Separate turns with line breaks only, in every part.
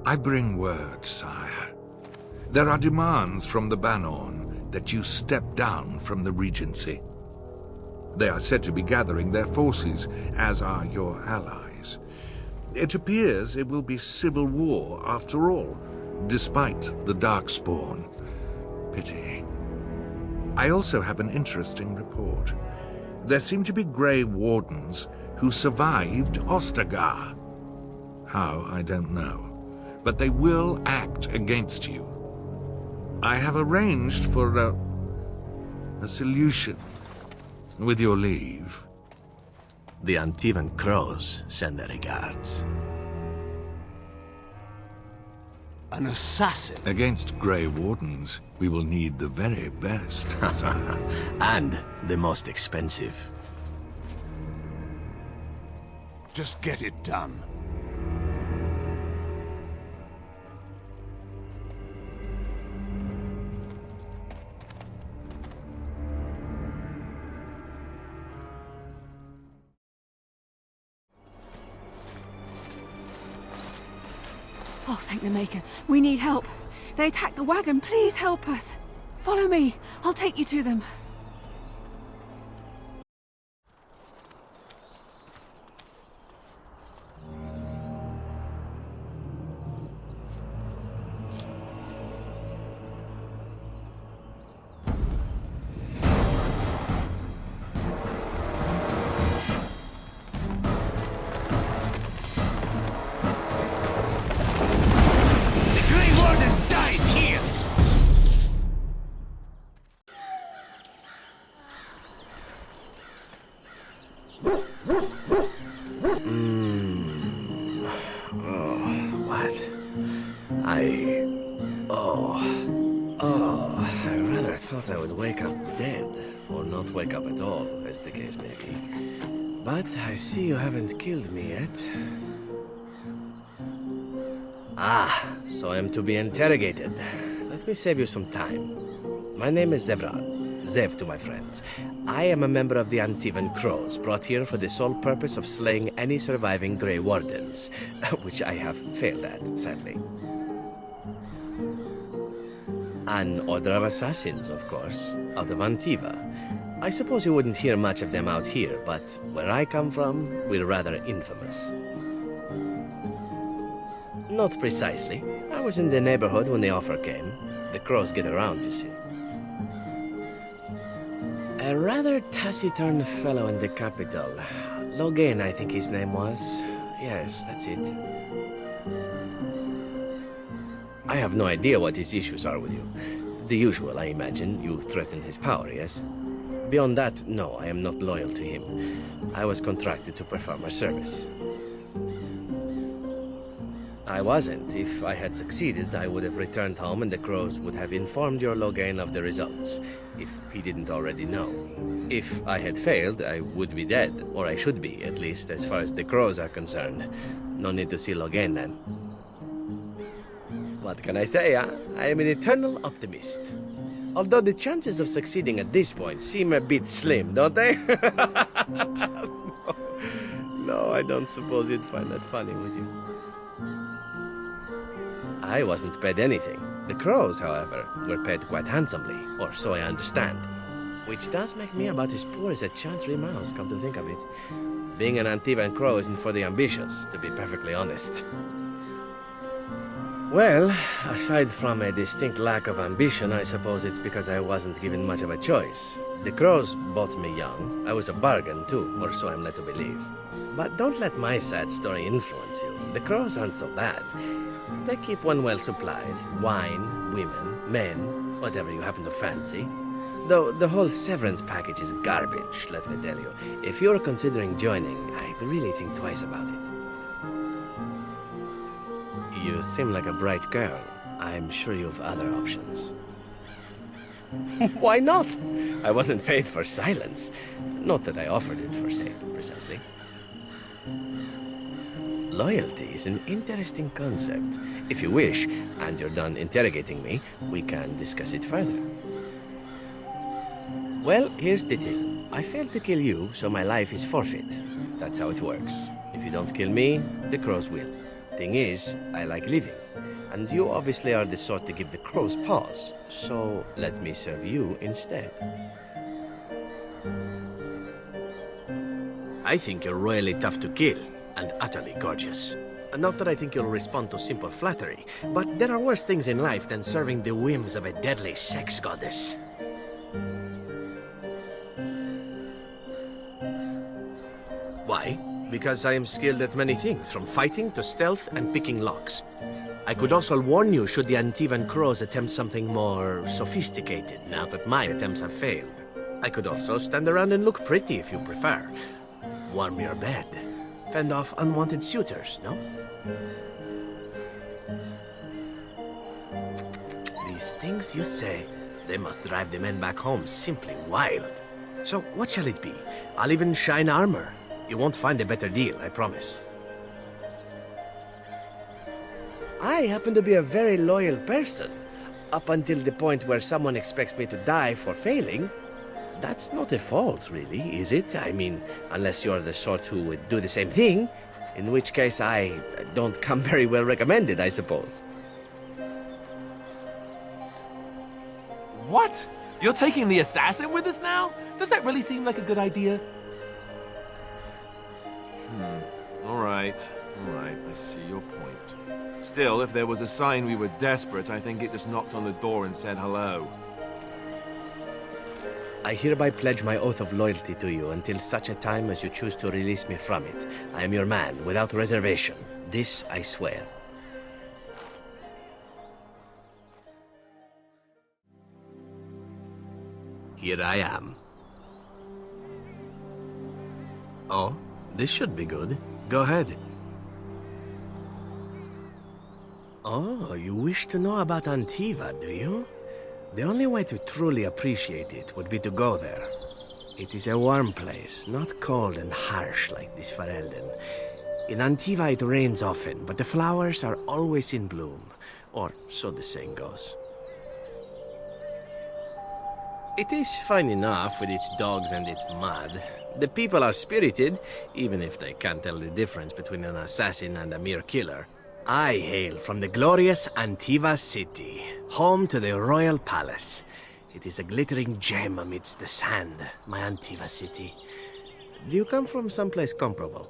I bring word, sire. There are demands from the Banorn that you step down from the Regency. They are said to be gathering their forces, as are your allies. It appears it will be civil war after all, despite the Darkspawn. Pity. I also have an interesting report. There seem to be Grey Wardens who survived Ostagar. How, I don't know. But they will act against you. I have arranged for a solution, with your leave.
The Antivan Crows send their regards.
An assassin?
Against Grey Wardens, we will need the very best, sire.
And the most expensive.
Just get it done.
Oh, thank the Maker. We need help. They attacked the wagon. Please help us. Follow me. I'll take you to them.
I rather thought I would wake up dead, or not wake up at all, as the case may be. But I see you haven't killed me yet. Ah, so I'm to be interrogated. Let me save you some time. My name is Zevran. Zev to my friends. I am a member of the Antivan Crows, brought here for the sole purpose of slaying any surviving Grey Wardens, which I have failed at, sadly. An order of assassins, of course, out of Antiva. I suppose you wouldn't hear much of them out here, but where I come from, we're rather infamous. Not precisely. I was in the neighborhood when the offer came. The Crows get around, you see. A rather taciturn fellow in the capital. Logan, I think his name was. Yes, that's it. I have no idea what his issues are with you. The usual, I imagine. You threaten his power, yes? Beyond that, no, I am not loyal to him. I was contracted to perform a service. I wasn't. If I had succeeded, I would have returned home and the Crows would have informed your Logan of the results, if he didn't already know. If I had failed, I would be dead, or I should be, at least as far as the Crows are concerned. No need to see Logan then. What can I say, huh? I am an eternal optimist. Although the chances of succeeding at this point seem a bit slim, don't they? No, I don't suppose you'd find that funny, would you? I wasn't paid anything. The Crows, however, were paid quite handsomely, or so I understand. Which does make me about as poor as a chantry mouse, come to think of it. Being an Antivan Crow isn't for the ambitious, to be perfectly honest. Well, aside from a distinct lack of ambition, I suppose it's because I wasn't given much of a choice. The Crows bought me young. I was a bargain, too, or so I'm led to believe. But don't let my sad story influence you. The Crows aren't so bad. They keep one well supplied. Wine, women, men, whatever you happen to fancy. Though the whole severance package is garbage, let me tell you. If you're considering joining, I'd really think twice about it. You seem like a bright girl. I'm sure you've other options. Why not? I wasn't paid for silence. Not that I offered it for sale, precisely. Loyalty is an interesting concept. If you wish, and you're done interrogating me, we can discuss it further. Well, here's the thing. I failed to kill you, so my life is forfeit. That's how it works. If you don't kill me, the Crows will. Thing is, I like living. And you obviously are the sort to give the crows paws. So let me serve you instead. I think you're royally tough to kill and utterly gorgeous. Not that I think you'll respond to simple flattery, but there are worse things in life than serving the whims of a deadly sex goddess. Why? Because I am skilled at many things, from fighting to stealth and picking locks. I could also warn you should the Antivan crows attempt something more sophisticated, now that my attempts have failed. I could also stand around and look pretty if you prefer. Warm your bed. Fend off unwanted suitors, no? These things you say, they must drive the men back home simply wild. So what shall it be? I'll even shine armor. You won't find a better deal, I promise. I happen to be a very loyal person. Up until the point where someone expects me to die for failing. That's not a fault, really, is it? I mean, unless you're the sort who would do the same thing, in which case I don't come very well recommended, I suppose.
What? You're taking the assassin with us now? Does that really seem like a good idea? Alright, I see your point. Still, if there was a sign we were desperate, I think it just knocked on the door and said hello.
I hereby pledge my oath of loyalty to you until such a time as you choose to release me from it. I am your man, without reservation. This I swear. Here I am. Oh, this should be good. Go ahead. Oh, you wish to know about Antiva, do you? The only way to truly appreciate it would be to go there. It is a warm place, not cold and harsh like this Ferelden. In Antiva it rains often, but the flowers are always in bloom. Or so the saying goes. It is fine enough with its dogs and its mud. The people are spirited, even if they can't tell the difference between an assassin and a mere killer. I hail from the glorious Antiva city, home to the royal palace. It is a glittering gem amidst the sand, my Antiva city. Do you come from someplace comparable?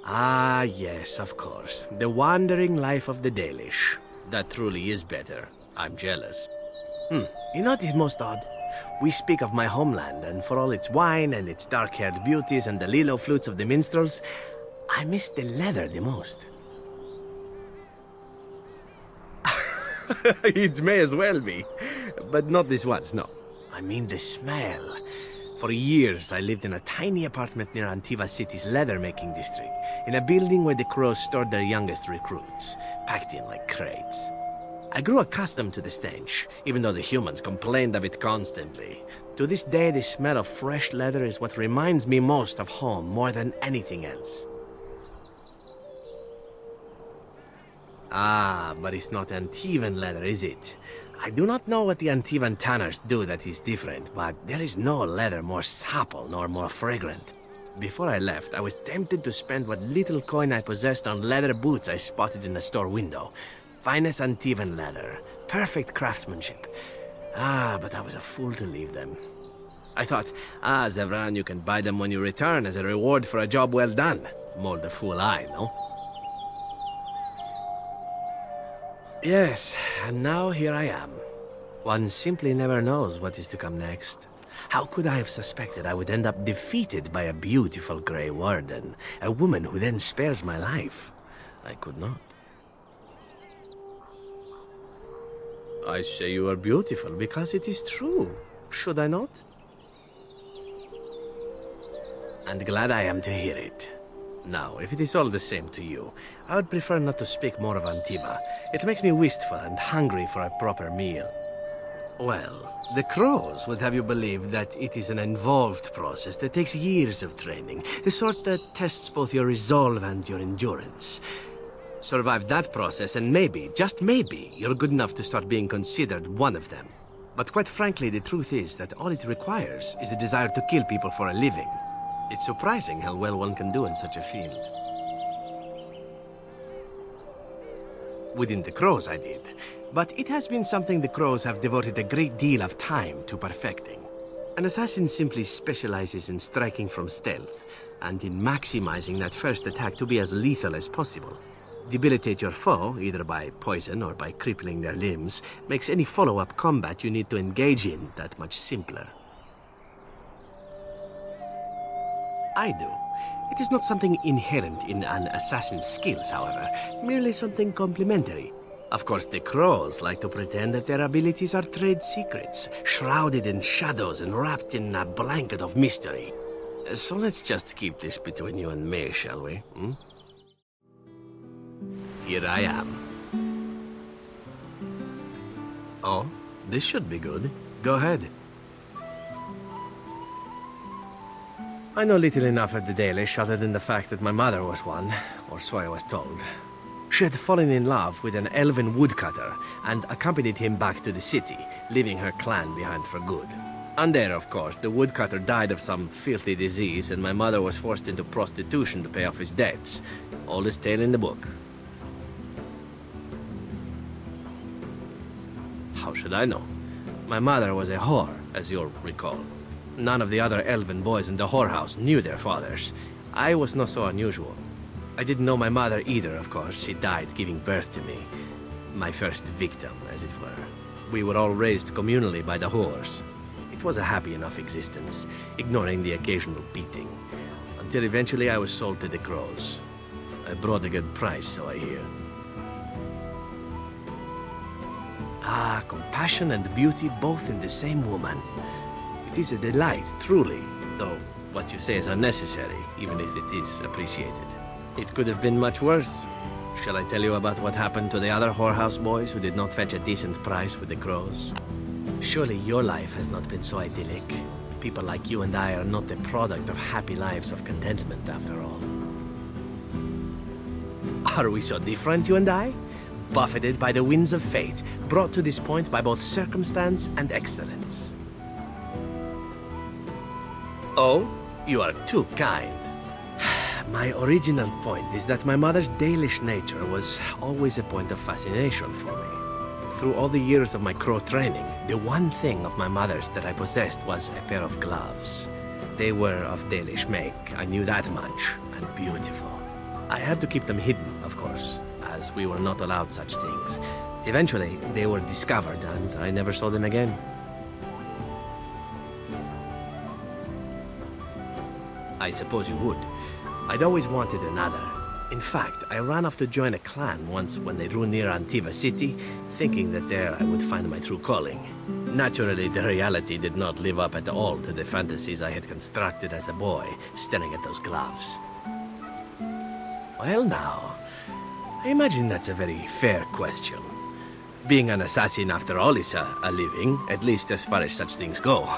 Ah, yes, of course. The wandering life of the Dalish. That truly is better. I'm jealous. You know what is most odd? We speak of my homeland, and for all its wine and its dark-haired beauties and the lilo flutes of the minstrels, I miss the leather the most. It may as well be, but not this once, no. I mean the smell. For years, I lived in a tiny apartment near Antiva City's leather-making district, in a building where the crows stored their youngest recruits, packed in like crates. I grew accustomed to the stench, even though the humans complained of it constantly. To this day, the smell of fresh leather is what reminds me most of home more than anything else. Ah, but it's not Antivan leather, is it? I do not know what the Antivan tanners do that is different, but there is no leather more supple nor more fragrant. Before I left, I was tempted to spend what little coin I possessed on leather boots I spotted in a store window. Finest Antivan leather, perfect craftsmanship. Ah, but I was a fool to leave them. I thought, Zevran, you can buy them when you return as a reward for a job well done. More the fool I, no? Yes, and now here I am. One simply never knows what is to come next. How could I have suspected I would end up defeated by a beautiful Grey Warden, a woman who then spares my life? I could not. I say you are beautiful because it is true. Should I not? And glad I am to hear it. Now, if it is all the same to you, I would prefer not to speak more of Antiva. It makes me wistful and hungry for a proper meal. Well, the crows would have you believe that it is an involved process that takes years of training, the sort that tests both your resolve and your endurance. Survive that process and maybe, just maybe, you're good enough to start being considered one of them. But quite frankly, the truth is that all it requires is the desire to kill people for a living. It's surprising how well one can do in such a field. Within the Crows I did, but it has been something the Crows have devoted a great deal of time to perfecting. An assassin simply specializes in striking from stealth, and in maximizing that first attack to be as lethal as possible. Debilitate your foe, either by poison or by crippling their limbs, makes any follow-up combat you need to engage in that much simpler. I do. It is not something inherent in an assassin's skills, however, merely something complementary. Of course, the Crows like to pretend that their abilities are trade secrets, shrouded in shadows and wrapped in a blanket of mystery. So let's just keep this between you and me, shall we? Hmm? Here I am. Oh, this should be good. Go ahead. I know little enough of the Dalish other than the fact that my mother was one, or so I was told. She had fallen in love with an elven woodcutter and accompanied him back to the city, leaving her clan behind for good. And there, of course, the woodcutter died of some filthy disease and my mother was forced into prostitution to pay off his debts. Oldest tale in the book. How should I know? My mother was a whore, as you'll recall. None of the other elven boys in the whorehouse knew their fathers. I was not so unusual. I didn't know my mother either, of course. She died giving birth to me. My first victim, as it were. We were all raised communally by the whores. It was a happy enough existence, ignoring the occasional beating. Until eventually I was sold to the Crows. I brought a good price, so I hear. Ah, compassion and beauty both in the same woman. It is a delight, truly, though what you say is unnecessary, even if it is appreciated. It could have been much worse. Shall I tell you about what happened to the other whorehouse boys who did not fetch a decent price with the Crows? Surely your life has not been so idyllic. People like you and I are not the product of happy lives of contentment, after all. Are we so different, you and I? Buffeted by the winds of fate, brought to this point by both circumstance and excellence. Oh, you are too kind. My original point is that my mother's Dalish nature was always a point of fascination for me. Through all the years of my Crow training, the one thing of my mother's that I possessed was a pair of gloves. They were of Dalish make, I knew that much, and beautiful. I had to keep them hidden, of course, as we were not allowed such things. Eventually, they were discovered, and I never saw them again. I suppose you would. I'd always wanted another. In fact, I ran off to join a clan once when they drew near Antiva city, thinking that there I would find my true calling. Naturally, the reality did not live up at all to the fantasies I had constructed as a boy, staring at those gloves. Well now, I imagine that's a very fair question. Being an assassin, after all, is a living, at least as far as such things go.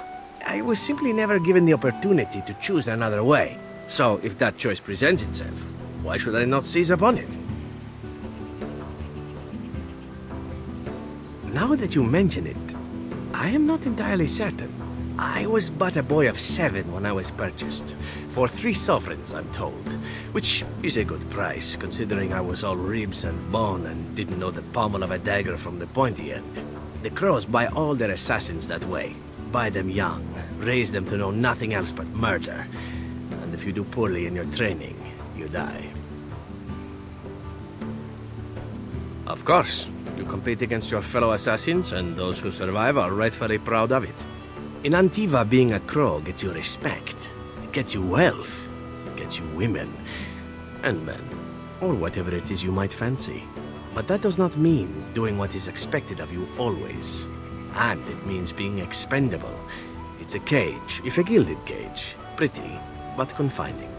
I was simply never given the opportunity to choose another way. So, if that choice presents itself, why should I not seize upon it? Now that you mention it, I am not entirely certain. I was but a boy of 7 when I was purchased, for 3 sovereigns, I'm told, which is a good price, considering I was all ribs and bone and didn't know the pommel of a dagger from the pointy end. The Crows buy all their assassins that way. Buy them young, raise them to know nothing else but murder. And if you do poorly in your training, you die. Of course, you compete against your fellow assassins, and those who survive are rightfully proud of it. In Antiva, being a Crow gets you respect. It gets you wealth. It gets you women. And men. Or whatever it is you might fancy. But that does not mean doing what is expected of you always. And it means being expendable. It's a cage, if a gilded cage. Pretty, but confining.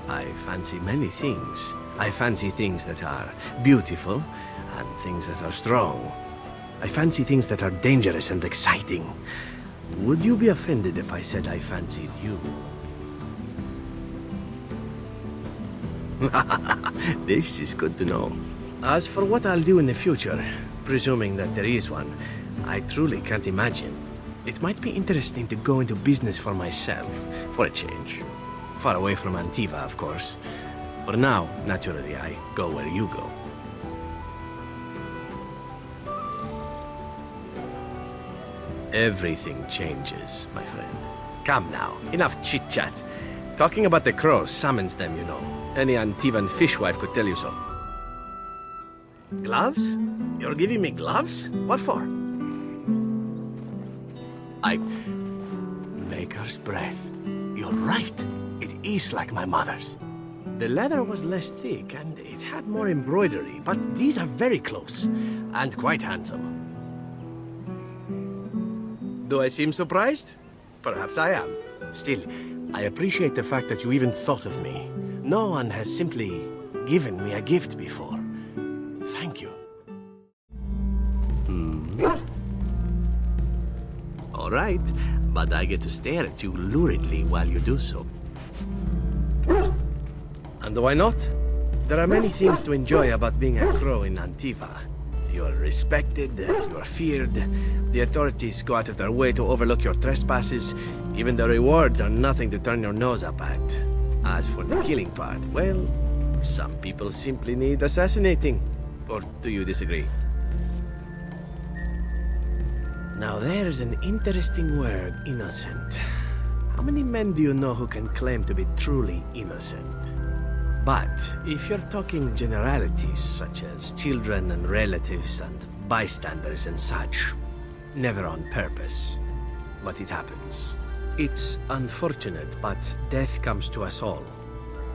I fancy many things. I fancy things that are beautiful, and things that are strong. I fancy things that are dangerous and exciting. Would you be offended if I said I fancied you? This is good to know. As for what I'll do in the future, presuming that there is one, I truly can't imagine. it might be interesting to go into business for myself, for a change. Far away from Antiva, of course. For now, naturally, I go where you go. Everything changes, my friend. Come now, enough chit-chat. Talking about the crows summons them, you know. Any Antivan fishwife could tell you so. Gloves? You're giving me gloves? What for? Maker's breath. You're right. It is like my mother's. The leather was less thick and it had more embroidery, but these are very close and quite handsome. Do I seem surprised? Perhaps I am. Still, I appreciate the fact that you even thought of me. No one has simply given me a gift before. Thank you. All right, but I get to stare at you luridly while you do so. And why not? There are many things to enjoy about being a crow in Antiva. You are respected, you are feared, the authorities go out of their way to overlook your trespasses, even the rewards are nothing to turn your nose up at. As for the killing part, well, some people simply need assassinating. Or do you disagree? Now there's an interesting word, innocent. How many men do you know who can claim to be truly innocent? But if you're talking generalities, such as children and relatives and bystanders and such, never on purpose. But it happens. It's unfortunate, but death comes to us all.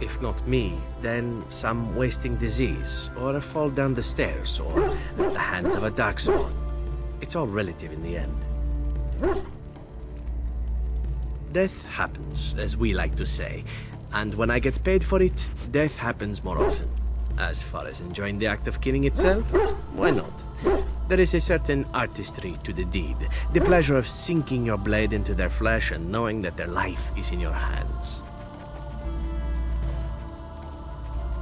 If not me, then some wasting disease, or a fall down the stairs, or at the hands of a darkspawn. It's all relative in the end. Death happens, as we like to say, and when I get paid for it, death happens more often. As far as enjoying the act of killing itself, why not? There is a certain artistry to the deed, the pleasure of sinking your blade into their flesh and knowing that their life is in your hands.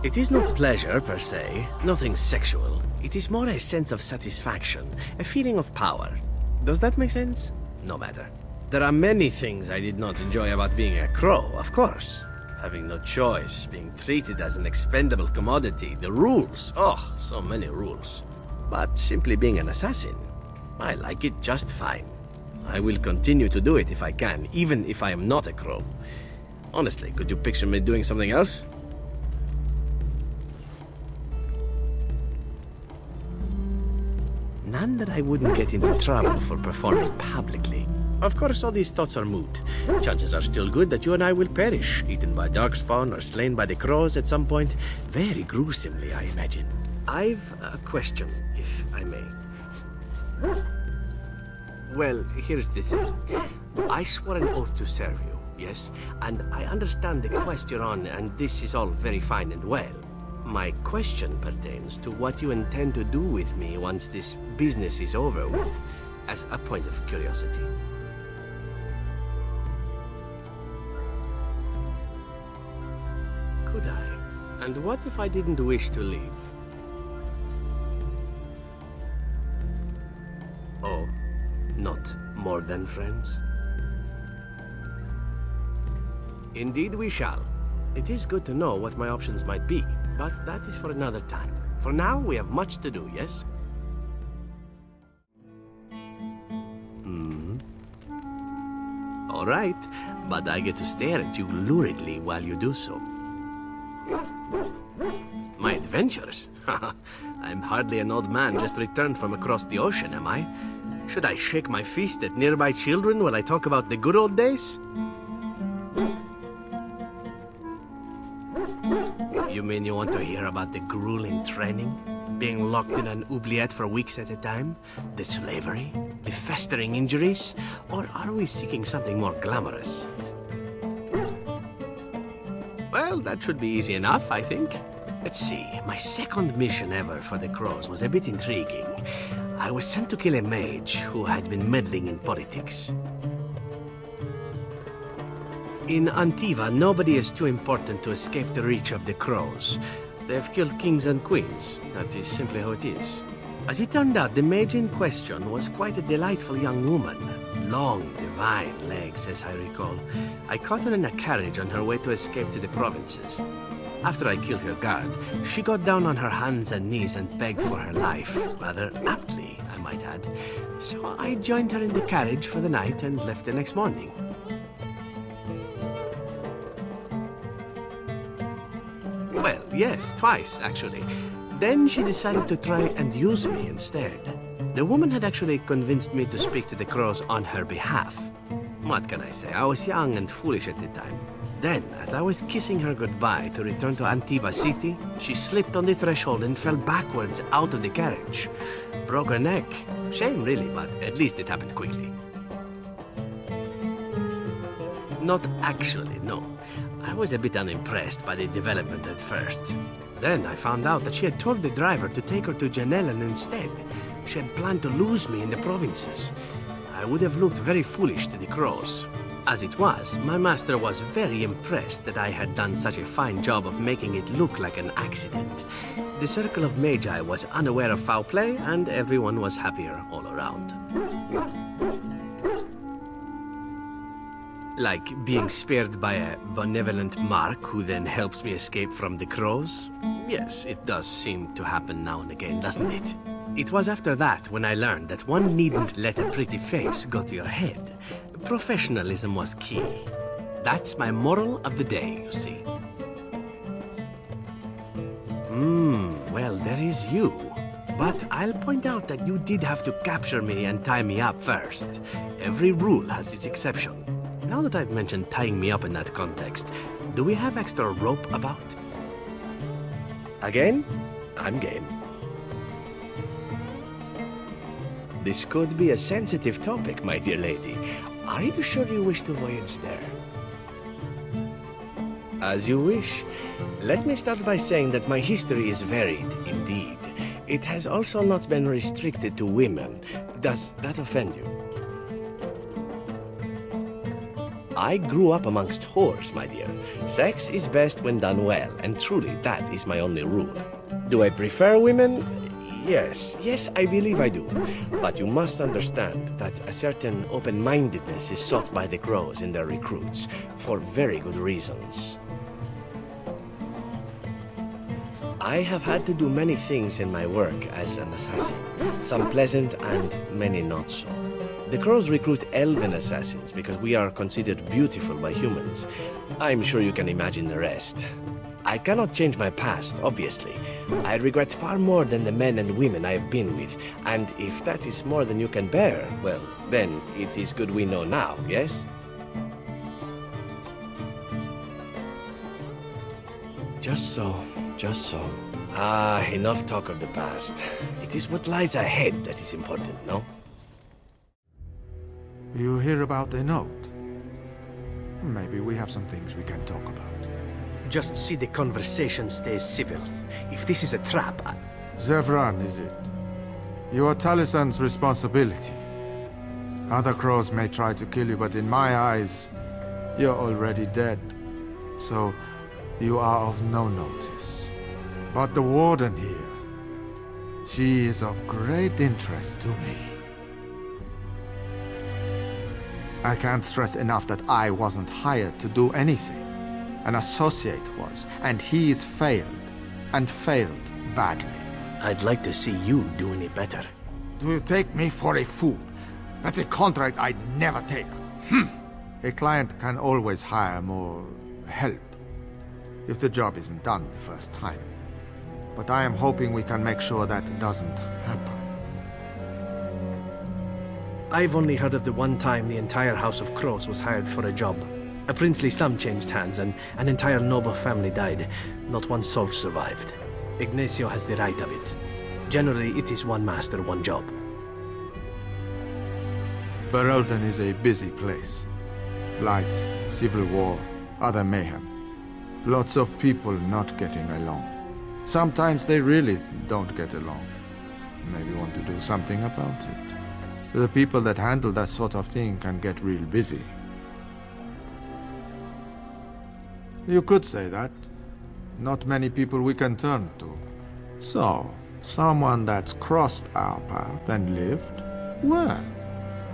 It is not pleasure per se, nothing sexual. It is more a sense of satisfaction, a feeling of power. Does that make sense? No matter. There are many things I did not enjoy about being a crow, of course. Having no choice, being treated as an expendable commodity, the rules, oh, so many rules. But simply being an assassin, I like it just fine. I will continue to do it if I can, even if I am not a crow. Honestly, could you picture me doing something else? None that I wouldn't get into trouble for performing publicly. Of course, all these thoughts are moot. Chances are still good that you and I will perish, eaten by darkspawn or slain by the crows at some point. Very gruesomely, I imagine. I've a question, if I may. Well, here's the thing. I swore an oath to serve you, yes? And I understand the quest you're on, and this is all very fine and well. My question pertains to what you intend to do with me once this business is over with, as a point of curiosity. Could I? And what if I didn't wish to leave? Oh, not more than friends? Indeed we shall. It is good to know what my options might be, but that is for another time. For now, we have much to do, yes? All right, but I get to stare at you luridly while you do so. My adventures? I'm hardly an old man just returned from across the ocean, am I? Should I shake my fist at nearby children while I talk about the good old days? You mean you want to hear about the grueling training? Being locked in an oubliette for weeks at a time? The slavery? The festering injuries? Or are we seeking something more glamorous? Well, that should be easy enough, I think. Let's see, my second mission ever for the Crows was a bit intriguing. I was sent to kill a mage who had been meddling in politics. In Antiva, nobody is too important to escape the reach of the Crows. They have killed kings and queens. That is simply how it is. As it turned out, the mage in question was quite a delightful young woman. Long, divine legs, as I recall. I caught her in a carriage on her way to escape to the provinces. After I killed her guard, she got down on her hands and knees and begged for her life, rather aptly, I might add. So I joined her in the carriage for the night and left the next morning. Well, yes, twice, actually. Then she decided to try and use me instead. The woman had actually convinced me to speak to the crows on her behalf. What can I say? I was young and foolish at the time. Then, as I was kissing her goodbye to return to Antiva City, she slipped on the threshold and fell backwards out of the carriage. Broke her neck. Shame, really, but at least it happened quickly. Not actually, no. I was a bit unimpressed by the development at first. Then I found out that she had told the driver to take her to Janellen instead. She had planned to lose me in the provinces. I would have looked very foolish to the crows. As it was, my master was very impressed that I had done such a fine job of making it look like an accident. The circle of magi was unaware of foul play, and everyone was happier all around. Like being spared by a benevolent Mark who then helps me escape from the crows? Yes, it does seem to happen now and again, doesn't it? It was after that when I learned that one needn't let a pretty face go to your head. Professionalism was key. That's my moral of the day, you see. Well, there is you. But I'll point out that you did have to capture me and tie me up first. Every rule has its exception. Now that I've mentioned tying me up in that context, do we have extra rope about? Again? I'm game. This could be a sensitive topic, my dear lady. Are you sure you wish to voyage there? As you wish. Let me start by saying that my history is varied, indeed. It has also not been restricted to women. Does that offend you? I grew up amongst whores, my dear. Sex is best when done well, and truly that is my only rule. Do I prefer women? Yes, I believe I do. But you must understand that a certain open-mindedness is sought by the crows in their recruits, for very good reasons. I have had to do many things in my work as an assassin, some pleasant and many not so. The crows recruit elven assassins because we are considered beautiful by humans. I'm sure you can imagine the rest. I cannot change my past, obviously. I regret far more than the men and women I have been with, and if that is more than you can bear, well, then it is good we know now, yes? Just so. Enough talk of the past. It is what lies ahead that is important, no?
You hear about the note? Maybe we have some things we can talk about.
Just see the conversation stays civil. If this is a trap,
Zevran, is it? You are Talisan's responsibility. Other crows may try to kill you, but in my eyes, you're already dead. So, you are of no notice. But the warden here, she is of great interest to me. I can't stress enough that I wasn't hired to do anything. An associate was, and he's failed, and failed badly.
I'd like to see you do any better.
Do you take me for a fool? That's a contract I'd never take. A client can always hire more help if the job isn't done the first time. But I am hoping we can make sure that doesn't happen.
I've only heard of the one time the entire House of Crows was hired for a job. A princely sum changed hands and an entire noble family died. Not one soul survived. Ignacio has the right of it. Generally, it is one master, one job.
Ferelden is a busy place. Blight, civil war, other mayhem. Lots of people not getting along. Sometimes they really don't get along. Maybe want to do something about it. The people that handle that sort of thing can get real busy. You could say that. Not many people we can turn to. So, Someone that's crossed our path and lived, well,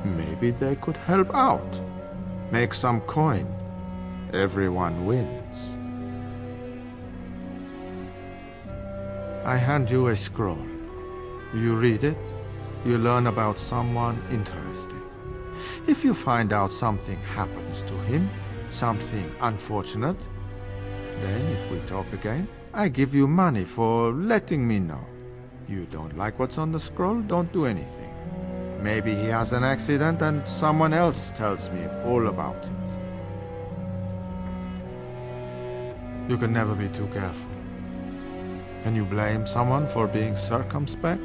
maybe they could help out. Make some coin. Everyone wins. I hand you a scroll. You read it, you learn about someone interesting. If you find out something happens to him, something unfortunate, then if we talk again, I give you money for letting me know. You don't like what's on the scroll, don't do anything. Maybe he has an accident and someone else tells me all about it. You can never be too careful. Can you blame someone for being circumspect?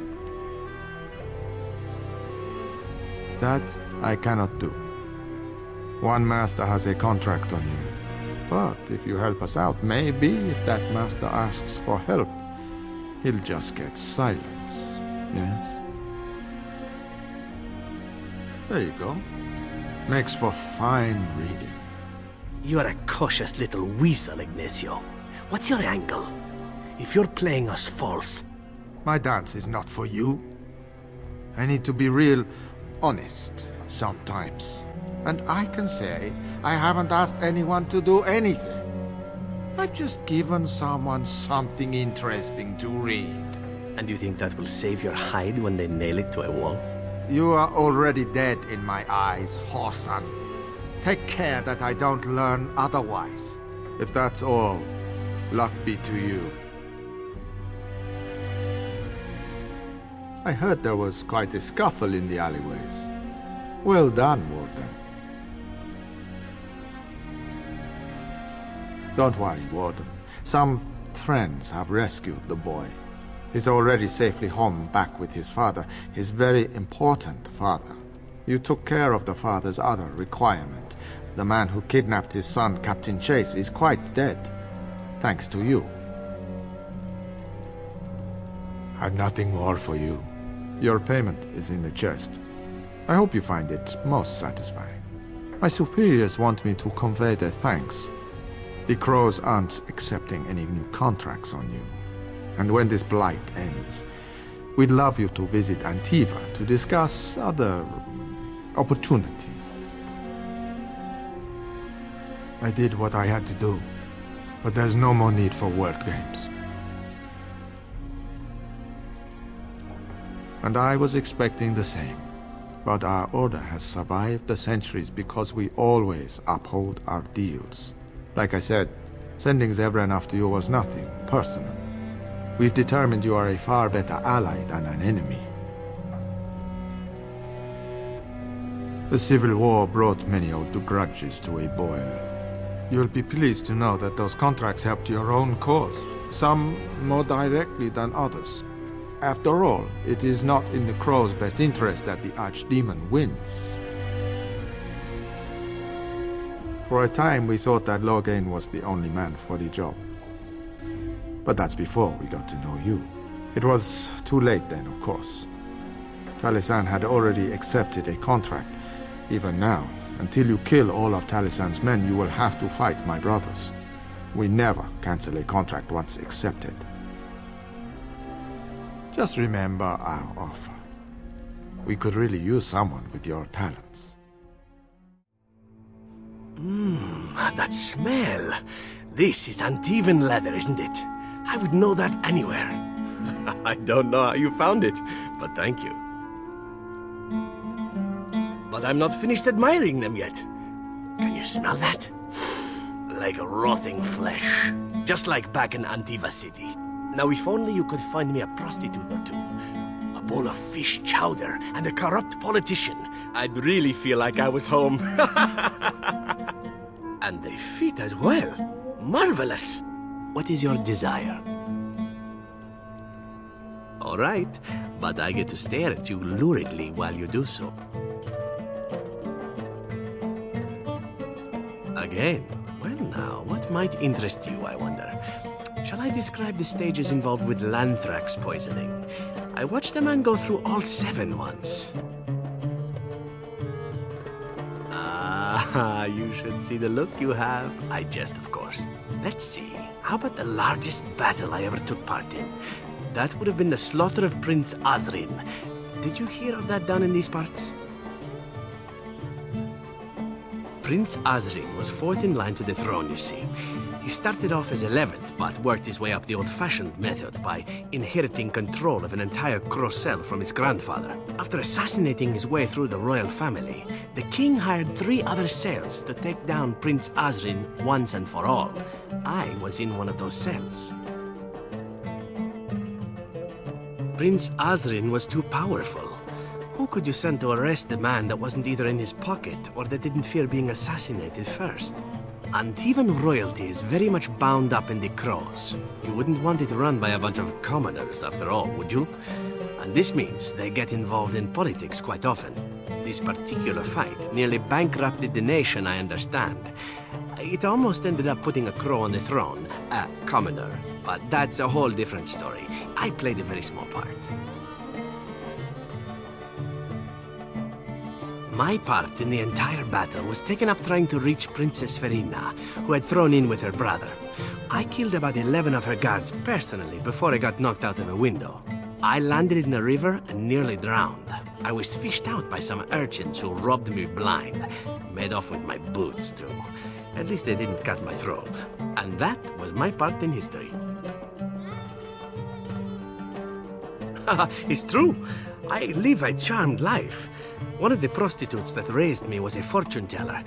That I cannot do. One master has a contract on you. But if you help us out, maybe if that master asks for help, he'll just get silence. Yes? There you go. Makes for fine reading.
You're a cautious little weasel, Ignacio. What's your angle? If you're playing us false...
My dance is not for you. I need to be real honest sometimes. And I can say I haven't asked anyone to do anything. I've just given someone something interesting to read.
And you think that will save your hide when they nail it to a wall?
You are already dead in my eyes, whoreson. Take care that I don't learn otherwise. If that's all, luck be to you. I heard there was quite a scuffle in the alleyways. Well done, Warden. Don't worry, Warden. Some friends have rescued the boy. He's already safely home back with his father, his very important father. You took care of the father's other requirement. The man who kidnapped his son, Captain Chase, is quite dead. Thanks to you. I've nothing more for you. Your payment is in the chest. I hope you find it most satisfying. My superiors want me to convey their thanks. The Crows aren't accepting any new contracts on you. And when this blight ends, we'd love you to visit Antiva to discuss other opportunities. I did what I had to do, but there's no more need for World Games. And I was expecting the same. But our order has survived the centuries because we always uphold our deals. Like I said, sending Zevran after you was nothing personal. We've determined you are a far better ally than an enemy. The Civil War brought many old grudges to a boil. You'll be pleased to know that those contracts helped your own cause, some more directly than others. After all, it is not in the Crow's best interest that the Archdemon wins. For a time, we thought that Logain was the only man for the job. But that's before we got to know you. It was too late then, of course. Talisan had already accepted a contract. Even now, until you kill all of Talisan's men, you will have to fight my brothers. We never cancel a contract once accepted. Just remember our offer. We could really use someone with your talents.
That smell. This is Antivan leather, isn't it? I would know that anywhere. I don't know how you found it, but thank you. But I'm not finished admiring them yet. Can you smell that? Like rotting flesh. Just like back in Antiva City. Now, if only you could find me a prostitute or two, a bowl of fish chowder, and a corrupt politician, I'd really feel like I was home. And they fit as well. Marvelous. What is your desire? All right, but I get to stare at you luridly while you do so. Again, well now, what might interest you, I wonder? Shall I describe the stages involved with Lanthrax poisoning? I watched a man go through all 7 once. Ah, you should see the look you have. I jest, of course. Let's see, how about the largest battle I ever took part in? That would have been the slaughter of Prince Azrin. Did you hear of that down in these parts? Prince Azrin was fourth in line to the throne, you see. He started off as 11th, but worked his way up the old-fashioned method by inheriting control of an entire Crocel from his grandfather. After assassinating his way through the royal family, the king hired 3 other cells to take down Prince Azrin once and for all. I was in one of those cells. Prince Azrin was too powerful. Who could you send to arrest the man that wasn't either in his pocket or that didn't fear being assassinated first? And even royalty is very much bound up in the crows. You wouldn't want it run by a bunch of commoners after all, would you? And this means they get involved in politics quite often. This particular fight nearly bankrupted the nation, I understand. It almost ended up putting a crow on the throne, a commoner. But that's a whole different story. I played a very small part. My part in the entire battle was taken up trying to reach Princess Verina, who had thrown in with her brother. I killed about 11 of her guards personally before I got knocked out of a window. I landed in a river and nearly drowned. I was fished out by some urchins who robbed me blind. Made off with my boots, too. At least they didn't cut my throat. And that was my part in history. It's true. I live a charmed life. One of the prostitutes that raised me was a fortune teller.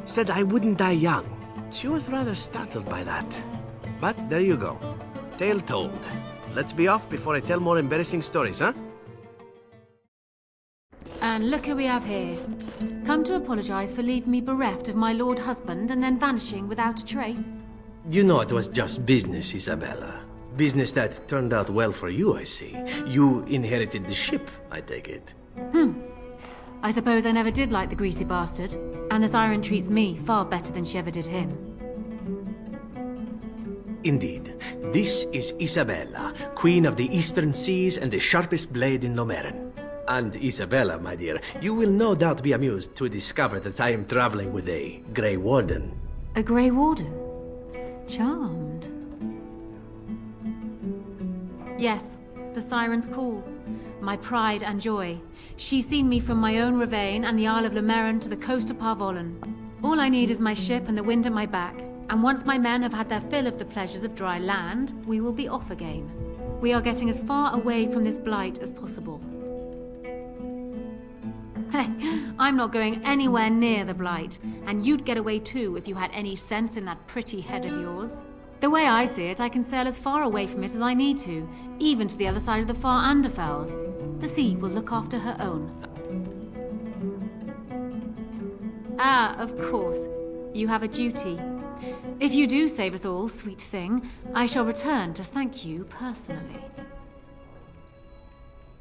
Said I wouldn't die young. She was rather startled by that. But there you go. Tale told. Let's be off before I tell more embarrassing stories, huh?
And look who we have here. Come to apologize for leaving me bereft of my lord husband and then vanishing without a trace.
You know it was just business, Isabella. Business that turned out well for you, I see. You inherited the ship, I take it.
I suppose I never did like the greasy bastard, and the siren treats me far better than she ever did him.
Indeed. This is Isabella, Queen of the Eastern Seas and the sharpest blade in Lomerin. And Isabella, my dear, you will no doubt be amused to discover that I am traveling with a Grey Warden.
A Grey Warden? Charmed. Yes, the siren's call. My pride and joy. She's seen me from my own ravine and the Isle of Lomerin to the coast of Parvolan. All I need is my ship and the wind at my back. And once my men have had their fill of the pleasures of dry land, we will be off again. We are getting as far away from this blight as possible. Hey, I'm not going anywhere near the blight, and you'd get away too if you had any sense in that pretty head of yours. The way I see it, I can sail as far away from it as I need to, even to the other side of the far Anderfells. The sea will look after her own. Ah, of course. You have a duty. If you do save us all, sweet thing, I shall return to thank you personally.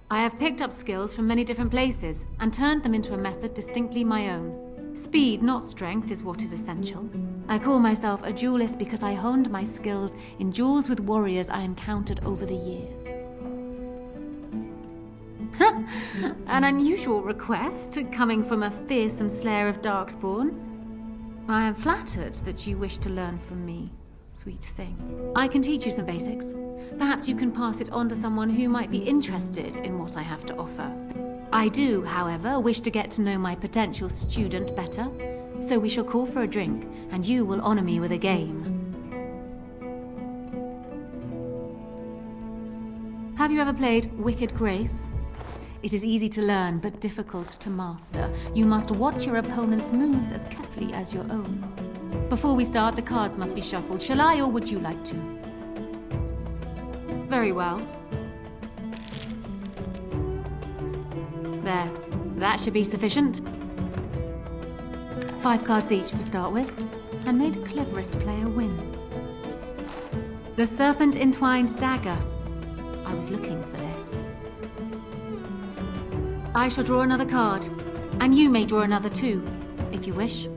I have picked up skills from many different places and turned them into a method distinctly my own. Speed, not strength, is what is essential. I call myself a duelist because I honed my skills in duels with warriors I encountered over the years. An unusual request, coming from a fearsome slayer of darkspawn. I am flattered that you wish to learn from me, sweet thing. I can teach you some basics. Perhaps you can pass it on to someone who might be interested in what I have to offer. I do, however, wish to get to know my potential student better, so we shall call for a drink, and you will honor me with a game. Have you ever played Wicked Grace? It is easy to learn, but difficult to master. You must watch your opponent's moves as carefully as your own. Before we start, the cards must be shuffled. Shall I, or would you like to? Very well. There. That should be sufficient. 5 cards each to start with, and may the cleverest player win. The Serpent Entwined Dagger. I was looking for this. I shall draw another card, and you may draw another too, if you wish.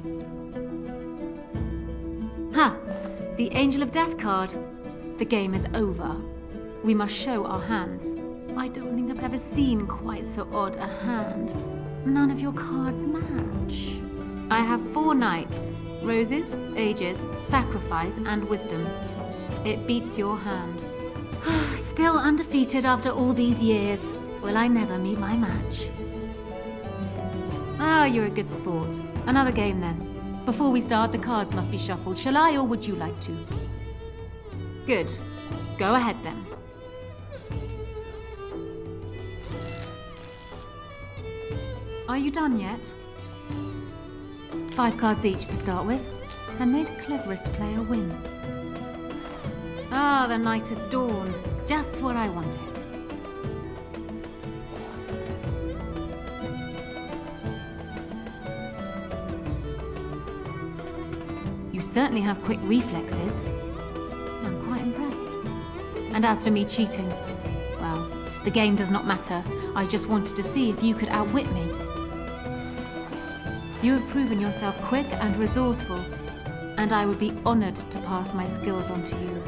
Ha! The Angel of Death card. The game is over. We must show our hands. I don't think I've ever seen quite so odd a hand. None of your cards match. I have 4 knights. Roses, ages, sacrifice, and wisdom. It beats your hand. Still undefeated after all these years. Will I never meet my match? Ah, you're a good sport. Another game then. Before we start, the cards must be shuffled. Shall I, or would you like to? Good. Go ahead then. Are you done yet? 5 cards each to start with, and may the cleverest player win. Ah, the Knight of Dawn. Just what I wanted. You certainly have quick reflexes. I'm quite impressed. And as for me cheating, well, the game does not matter. I just wanted to see if you could outwit me. You have proven yourself quick and resourceful, and I would be honored to pass my skills on to you.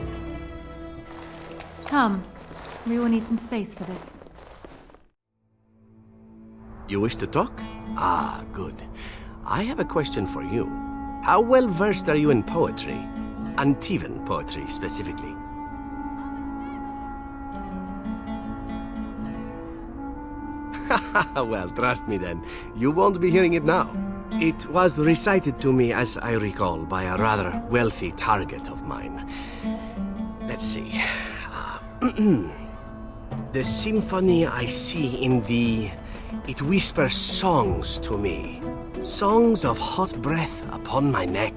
Come, we will need some space for this.
You wish to talk? Ah, good. I have a question for you. How well versed are you in poetry? Antivan poetry, specifically. Well, trust me then. You won't be hearing it now. It was recited to me, as I recall, by a rather wealthy target of mine. Let's see. The symphony I see in thee, it whispers songs to me. Songs of hot breath upon my neck.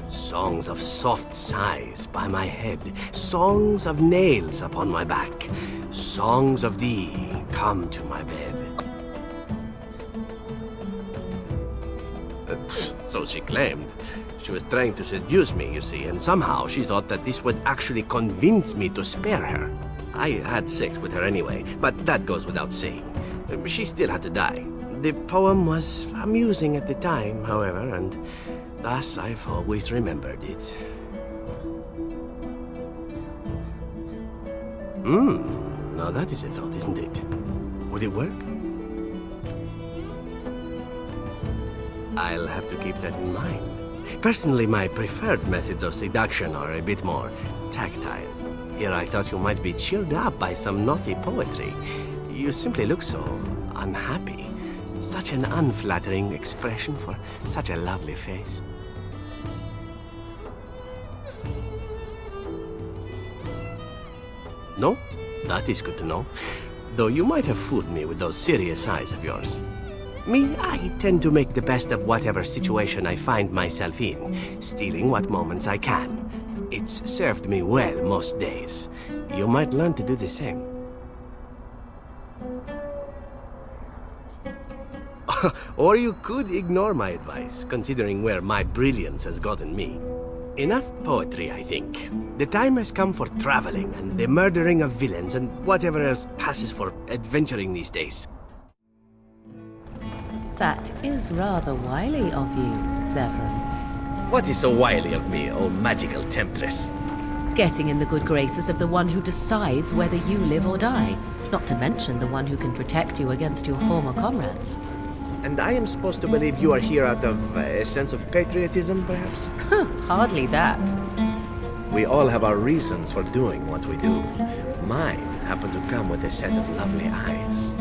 Songs of soft sighs by my head. Songs of nails upon my back. Songs of thee come to my bed. So she claimed. She was trying to seduce me, you see, and somehow she thought that this would actually convince me to spare her. I had sex with her anyway, but that goes without saying. She still had to die. The poem was amusing at the time, however, and thus I've always remembered it. Now that is a thought, isn't it? Would it work? I'll have to keep that in mind. Personally, my preferred methods of seduction are a bit more tactile. Here I thought you might be cheered up by some naughty poetry. You simply look so unhappy. Such an unflattering expression for such a lovely face. No? That is good to know. Though you might have fooled me with those serious eyes of yours. Me, I tend to make the best of whatever situation I find myself in, stealing what moments I can. It's served me well most days. You might learn to do the same. Or you could ignore my advice, considering where my brilliance has gotten me. Enough poetry, I think. The time has come for traveling and the murdering of villains and whatever else passes for adventuring these days.
That is rather wily of you, Zevran.
What is so wily of me, oh magical temptress?
Getting in the good graces of the one who decides whether you live or die, not to mention the one who can protect you against your former comrades.
And I am supposed to believe you are here out of a sense of patriotism, perhaps?
Hardly that.
We all have our reasons for doing what we do. Mine happen to come with a set of lovely eyes.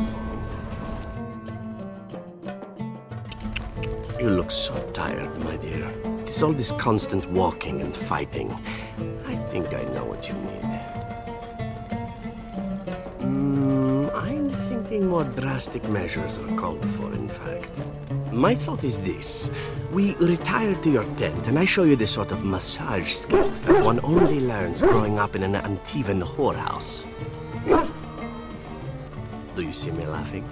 You look so tired, my dear. It is all this constant walking and fighting. I think I know what you need. I'm thinking more drastic measures are called for, in fact. My thought is this. We retire to your tent and I show you the sort of massage skills that one only learns growing up in an Antivan whorehouse. Do you see me laughing?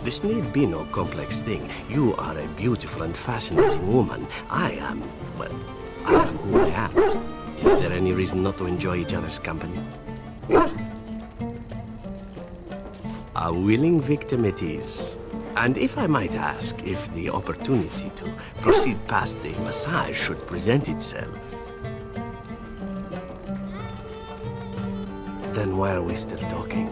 This need be no complex thing. You are a beautiful and fascinating woman. I am who I am. Is there any reason not to enjoy each other's company? A willing victim it is. And if I might ask, if the opportunity to proceed past the massage should present itself, then why are we still talking?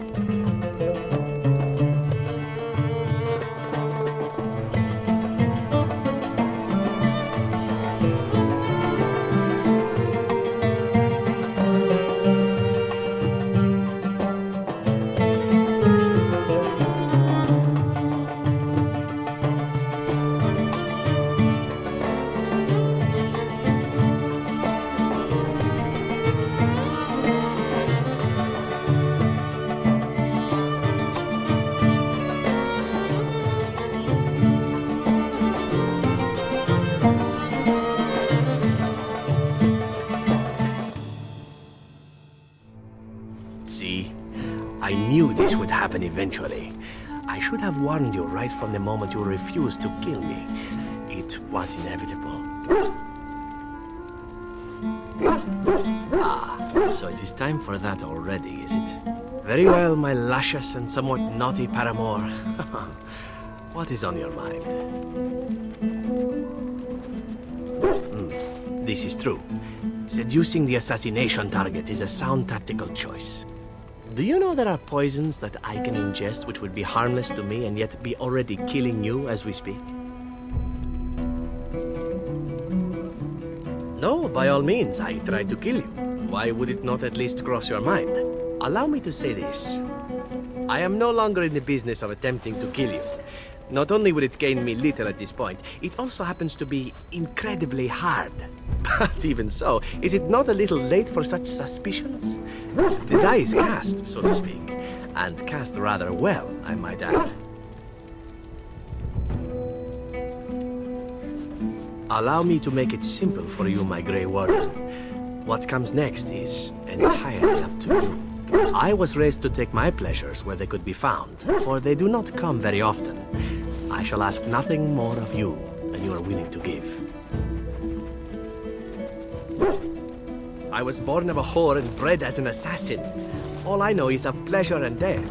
See? I knew this would happen eventually. I should have warned you right from the moment you refused to kill me. It was inevitable. So it is time for that already, is it? Very well, my luscious and somewhat naughty paramour. What is on your mind? This is true. Seducing the assassination target is a sound tactical choice. Do you know there are poisons that I can ingest which would be harmless to me and yet be already killing you as we speak? No, by all means, I tried to kill you. Why would it not at least cross your mind? Allow me to say this. I am no longer in the business of attempting to kill you. Not only would it gain me little at this point, it also happens to be incredibly hard. But even so, is it not a little late for such suspicions? The die is cast, so to speak, and cast rather well, I might add. Allow me to make it simple for you, my Grey Warden. What comes next is entirely up to you. I was raised to take my pleasures where they could be found, for they do not come very often. I shall ask nothing more of you than you are willing to give. I was born of a whore and bred as an assassin. All I know is of pleasure and death.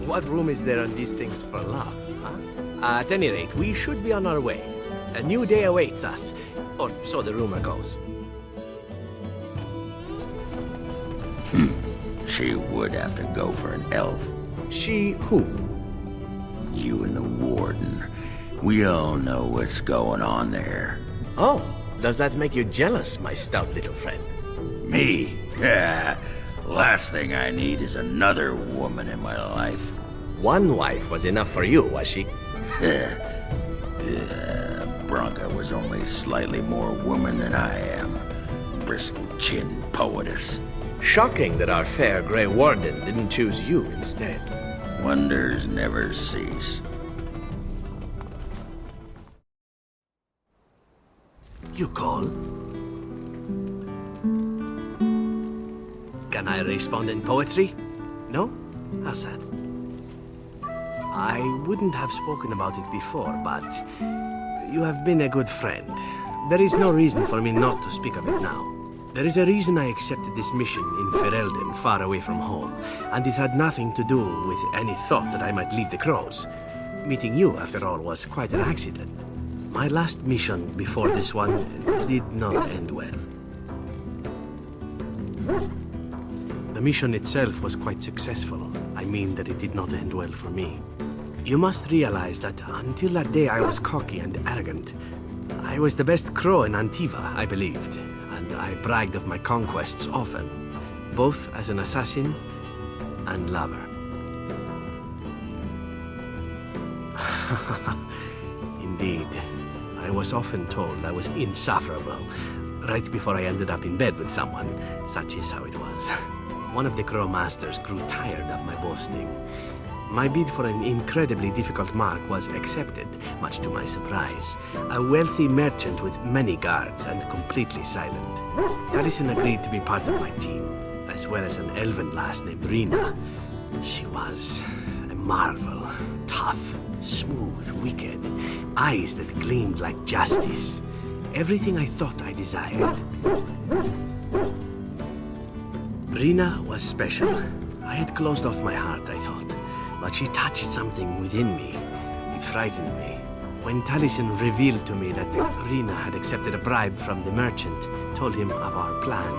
What room is there on these things for love, huh? At any rate, we should be on our way. A new day awaits us, or so the rumor goes.
She would have to go for an elf.
She who?
You and the Warden. We all know what's going on there.
Oh, does that make you jealous, my stout little friend?
Me? Yeah. Last thing I need is another woman in my life.
One wife was enough for you, was she?
Bronca was only slightly more woman than I am. Bristle-chin poetess.
Shocking that our fair Grey Warden didn't choose you instead.
Wonders never cease.
You call? Can I respond in poetry? No? How sad. I wouldn't have spoken about it before, but you have been a good friend. There is no reason for me not to speak of it now. There is a reason I accepted this mission in Ferelden, far away from home, and it had nothing to do with any thought that I might leave the Crows. Meeting you, after all, was quite an accident. My last mission before this one did not end well. The mission itself was quite successful. I mean that it did not end well for me. You must realize that until that day I was cocky and arrogant. I was the best crow in Antiva, I believed, and I bragged of my conquests often, both as an assassin and lover. Indeed, I was often told I was insufferable, right before I ended up in bed with someone. Such is how it was. One of the crow masters grew tired of my boasting. My bid for an incredibly difficult mark was accepted, much to my surprise. A wealthy merchant with many guards and completely silent. Taliesin agreed to be part of my team, as well as an elven lass named Rina. She was a marvel. Tough, smooth, wicked. Eyes that gleamed like justice. Everything I thought I desired. Rina was special. I had closed off my heart, I thought. But she touched something within me. It frightened me. When Taliesin revealed to me that Rina had accepted a bribe from the merchant, told him of our plan,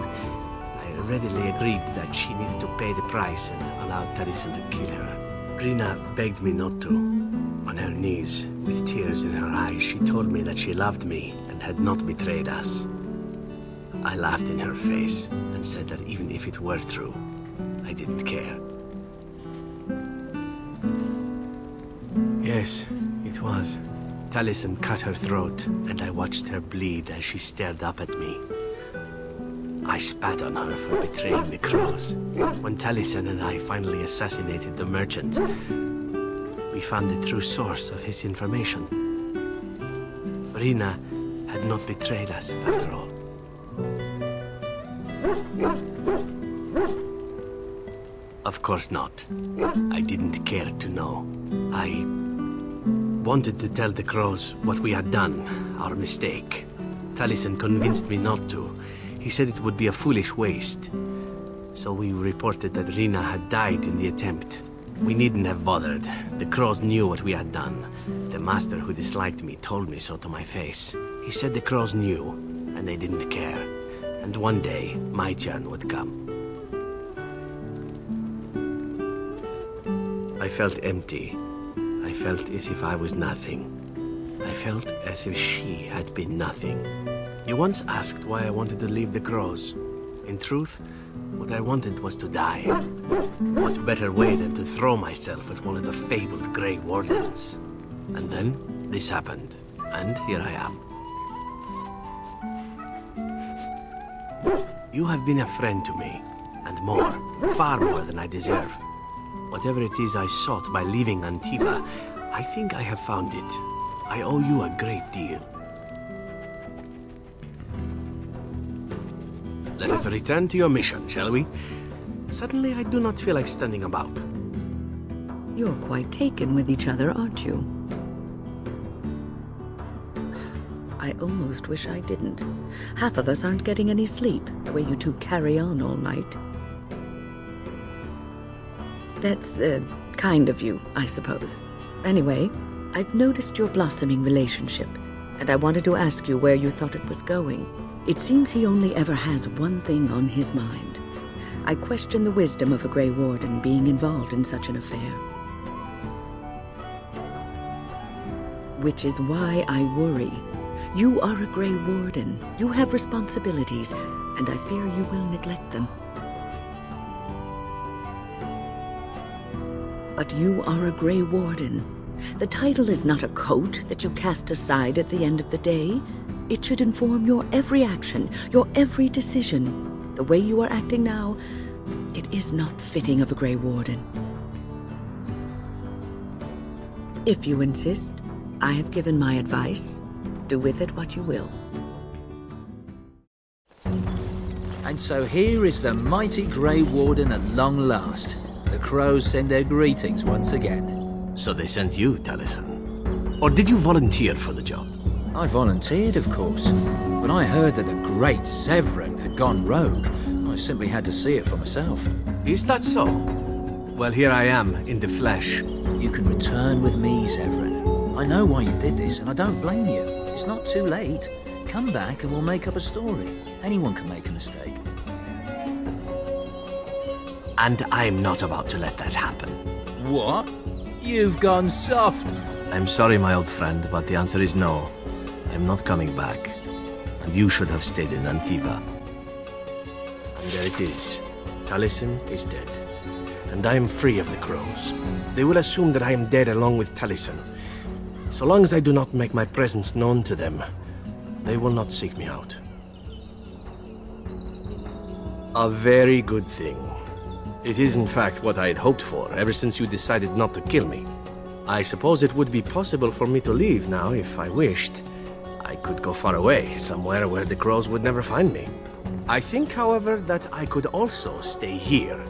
I readily agreed that she needed to pay the price and allowed Taliesin to kill her. Rina begged me not to. On her knees, with tears in her eyes, she told me that she loved me and had not betrayed us. I laughed in her face and said that even if it were true, I didn't care. Yes, it was. Taliesin cut her throat, and I watched her bleed as she stared up at me. I spat on her for betraying the crows. When Taliesin and I finally assassinated the merchant, we found the true source of his information. Rina had not betrayed us, after all. Of course not. I didn't care to know. I wanted to tell the crows what we had done, our mistake. Taliesin convinced me not to. He said it would be a foolish waste. So we reported that Rina had died in the attempt. We needn't have bothered. The crows knew what we had done. The master who disliked me told me so to my face. He said the crows knew, and they didn't care. And one day, my turn would come. I felt empty. I felt as if I was nothing. I felt as if she had been nothing. You once asked why I wanted to leave the crows. In truth, what I wanted was to die. What better way than to throw myself at one of the fabled Grey Wardens? And then, this happened. And here I am. You have been a friend to me. And more. Far more than I deserve. Whatever it is I sought by leaving Antiva, I think I have found it. I owe you a great deal. Let us return to your mission, shall we? Suddenly, I do not feel like standing about.
You're quite taken with each other, aren't you? I almost wish I didn't. Half of us aren't getting any sleep, the way you two carry on all night. That's, kind of you, I suppose. Anyway, I've noticed your blossoming relationship, and I wanted to ask you where you thought it was going. It seems he only ever has one thing on his mind. I question the wisdom of a Grey Warden being involved in such an affair. Which is why I worry. You are a Grey Warden. You have responsibilities, and I fear you will neglect them. But you are a Grey Warden. The title is not a coat that you cast aside at the end of the day. It should inform your every action, your every decision. The way you are acting now, it is not fitting of a Grey Warden. If you insist, I have given my advice. Do with it what you will.
And so here is the mighty Grey Warden at long last. The crows send their greetings once again.
So they sent you, Taliesin. Or did you volunteer for the job?
I volunteered, of course. When I heard that the great Zevran had gone rogue, I simply had to see it for myself.
Is that so? Well, here I am, in the flesh.
You can return with me, Zevran. I know why you did this, and I don't blame you. It's not too late. Come back and we'll make up a story. Anyone can make a mistake.
And I'm not about to let that happen.
What? You've gone soft.
I'm sorry, my old friend, but the answer is no. I'm not coming back. And you should have stayed in Antiva. And there it is. Taliesin is dead. And I am free of the crows. They will assume that I am dead along with Taliesin. So long as I do not make my presence known to them, they will not seek me out. A very good thing. It is in fact what I had hoped for ever since you decided not to kill me. I suppose it would be possible for me to leave now if I wished. I could go far away, somewhere where the crows would never find me. I think, however, that I could also stay here.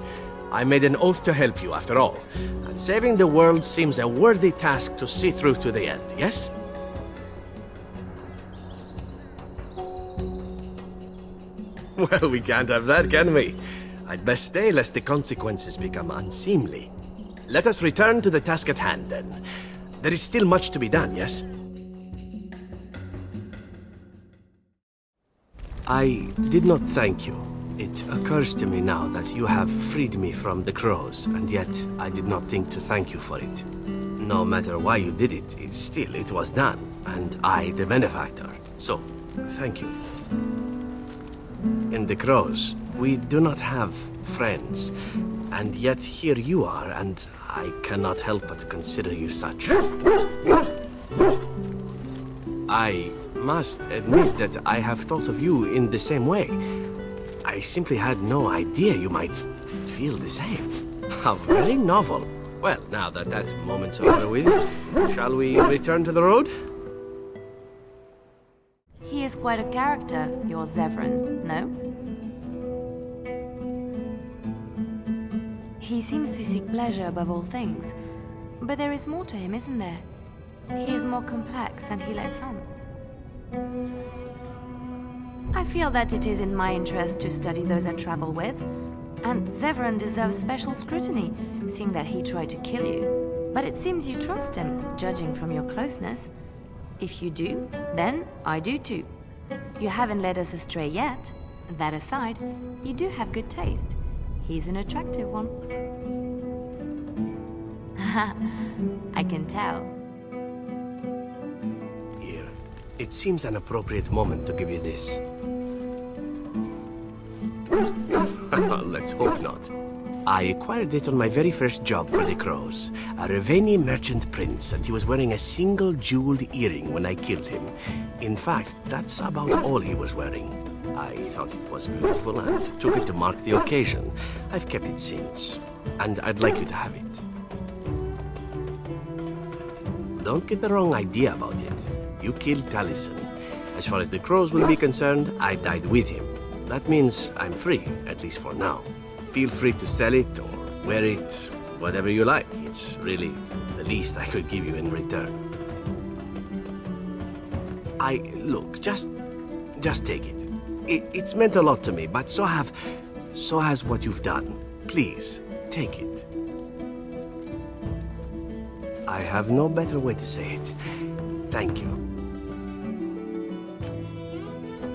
I made an oath to help you, after all, and saving the world seems a worthy task to see through to the end, yes? Well, we can't have that, can we? I'd best stay lest the consequences become unseemly. Let us return to the task at hand, then. There is still much to be done, yes? I did not thank you. It occurs to me now that you have freed me from the crows, and yet I did not think to thank you for it. No matter why you did it, it was done, and I the benefactor. So, thank you. In the crows, we do not have friends, and yet here you are, and I cannot help but consider you such. I must admit that I have thought of you in the same way. I simply had no idea you might feel the same. How very novel. Well, now that that moment's over with, shall we return to the road?
He is quite a character, your Zevran, no? He seems to seek pleasure above all things. But there is more to him, isn't there? He is more complex than he lets on. I feel that it is in my interest to study those I travel with. And Zevran deserves special scrutiny, seeing that he tried to kill you. But it seems you trust him, judging from your closeness. If you do, then I do too. You haven't led us astray yet. That aside, you do have good taste. He's an attractive one. I can tell.
Here. It seems an appropriate moment to give you this. Let's hope not. I acquired it on my very first job for the Crows. A Raveni merchant prince, and he was wearing a single jeweled earring when I killed him. In fact, that's about all he was wearing. I thought it was beautiful and took it to mark the occasion. I've kept it since, and I'd like you to have it. Don't get the wrong idea about it. You killed Taliesin. As far as the Crows will be concerned, I died with him. That means I'm free, at least for now. Feel free to sell it or wear it, whatever you like. It's really the least I could give you in return. Look, just take it. It's meant a lot to me, but so has what you've done. Please, take it. I have no better way to say it. Thank you.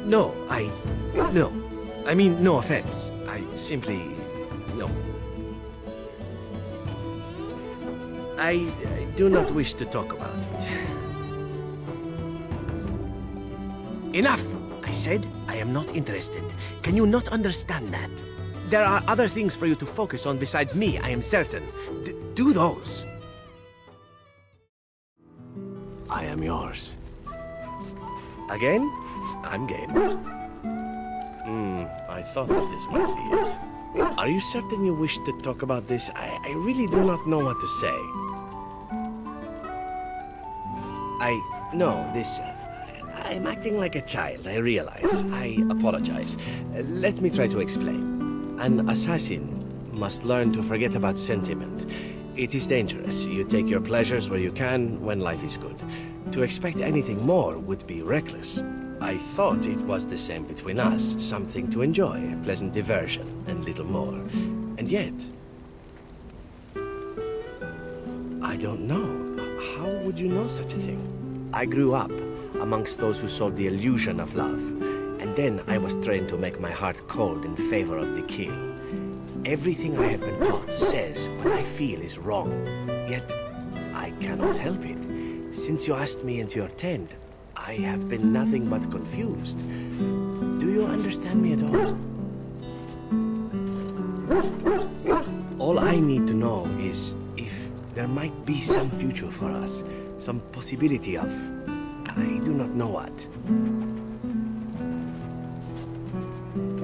No. I mean, no offense. I simply... no. I do not wish to talk about it. Enough! I said I am not interested. Can you not understand that? There are other things for you to focus on besides me, I am certain. Do those. I am yours. Again? I'm game. I thought that this might be it. Are you certain you wish to talk about this? I really do not know what to say. I'm acting like a child, I realize. I apologize. Let me try to explain. An assassin must learn to forget about sentiment. It is dangerous. You take your pleasures where you can when life is good. To expect anything more would be reckless. I thought it was the same between us, something to enjoy, a pleasant diversion, and little more. And yet... I don't know. How would you know such a thing? I grew up amongst those who sold the illusion of love, and then I was trained to make my heart cold in favor of the kill. Everything I have been taught says what I feel is wrong, yet I cannot help it. Since you asked me into your tent, I have been nothing but confused. Do you understand me at all? All I need to know is if there might be some future for us, some possibility of... I do not know what.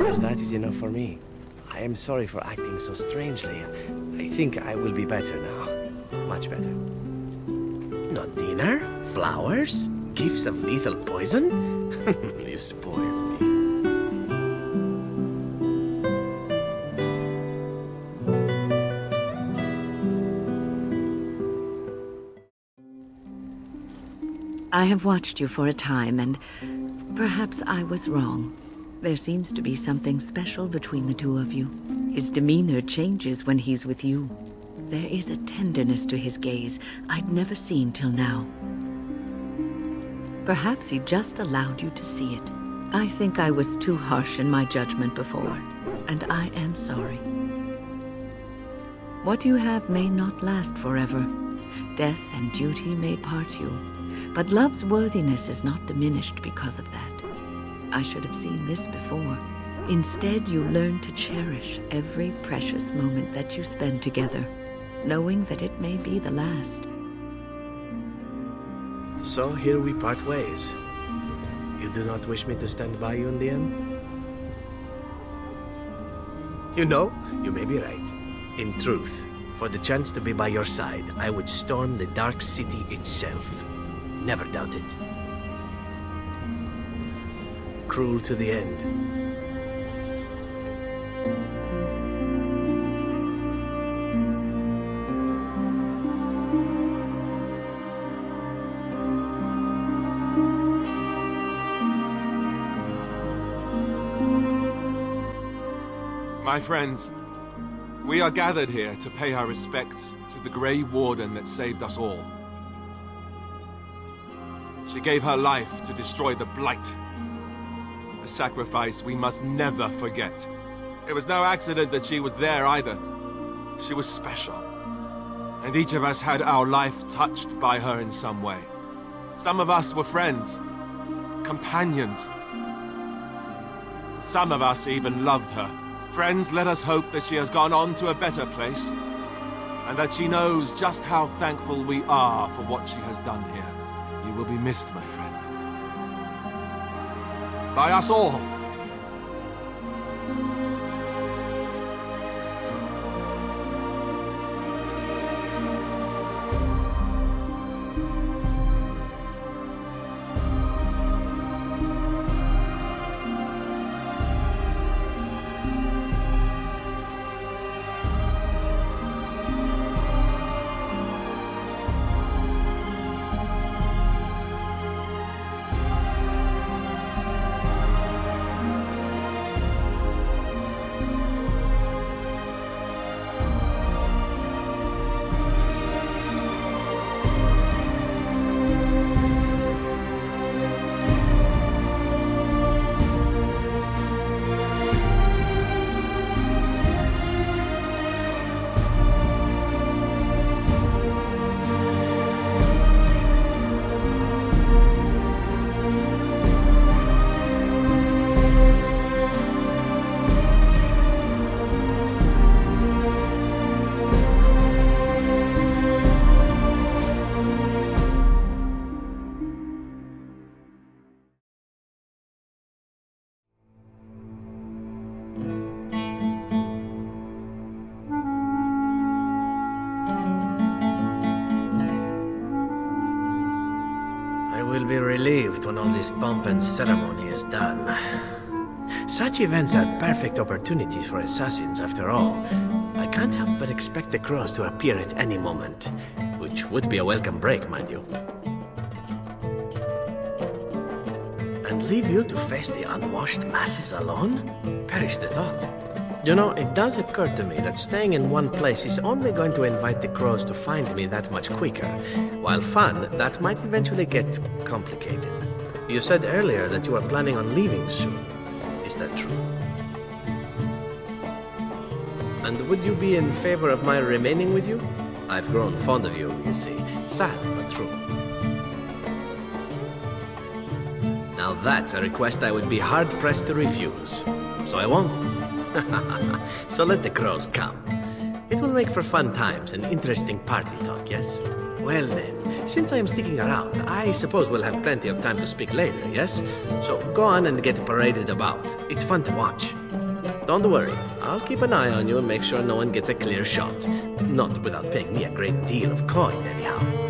And that is enough for me. I am sorry for acting so strangely. I think I will be better now. Much better. Not dinner? Flowers? Gifts of lethal poison? You spoil me.
I have watched you for a time, and perhaps I was wrong. There seems to be something special between the two of you. His demeanor changes when he's with you. There is a tenderness to his gaze I'd never seen till now. Perhaps he just allowed you to see it. I think I was too harsh in my judgment before, and I am sorry. What you have may not last forever. Death and duty may part you, but love's worthiness is not diminished because of that. I should have seen this before. Instead, you learn to cherish every precious moment that you spend together, knowing that it may be the last.
So here we part ways. You do not wish me to stand by you in the end? You know, you may be right. In truth, for the chance to be by your side, I would storm the dark city itself. Never doubt it. Cruel to the end.
My friends, we are gathered here to pay our respects to the Grey Warden that saved us all. She gave her life to destroy the Blight. A sacrifice we must never forget. It was no accident that she was there either. She was special. And each of us had our life touched by her in some way. Some of us were friends, companions. Some of us even loved her. Friends, let us hope that she has gone on to a better place, and that she knows just how thankful we are for what she has done here. You will be missed, my friend. By us all.
will be relieved when all this pomp and ceremony is done. Such events are perfect opportunities for assassins, after all. I can't help but expect the crows to appear at any moment, which would be a welcome break, mind you. And leave you to face the unwashed masses alone? Perish the thought. You know, it does occur to me that staying in one place is only going to invite the crows to find me that much quicker, while fun, that might eventually get complicated. You said earlier that you are planning on leaving soon. Is that true? And would you be in favor of my remaining with you? I've grown fond of you, you see. Sad, but true. Now that's a request I would be hard-pressed to refuse. So I won't. So let the crows come. It will make for fun times and interesting party talk, yes? Well then, since I am sticking around, I suppose we'll have plenty of time to speak later, yes? So go on and get paraded about. It's fun to watch. Don't worry, I'll keep an eye on you and make sure no one gets a clear shot. Not without paying me a great deal of coin, anyhow.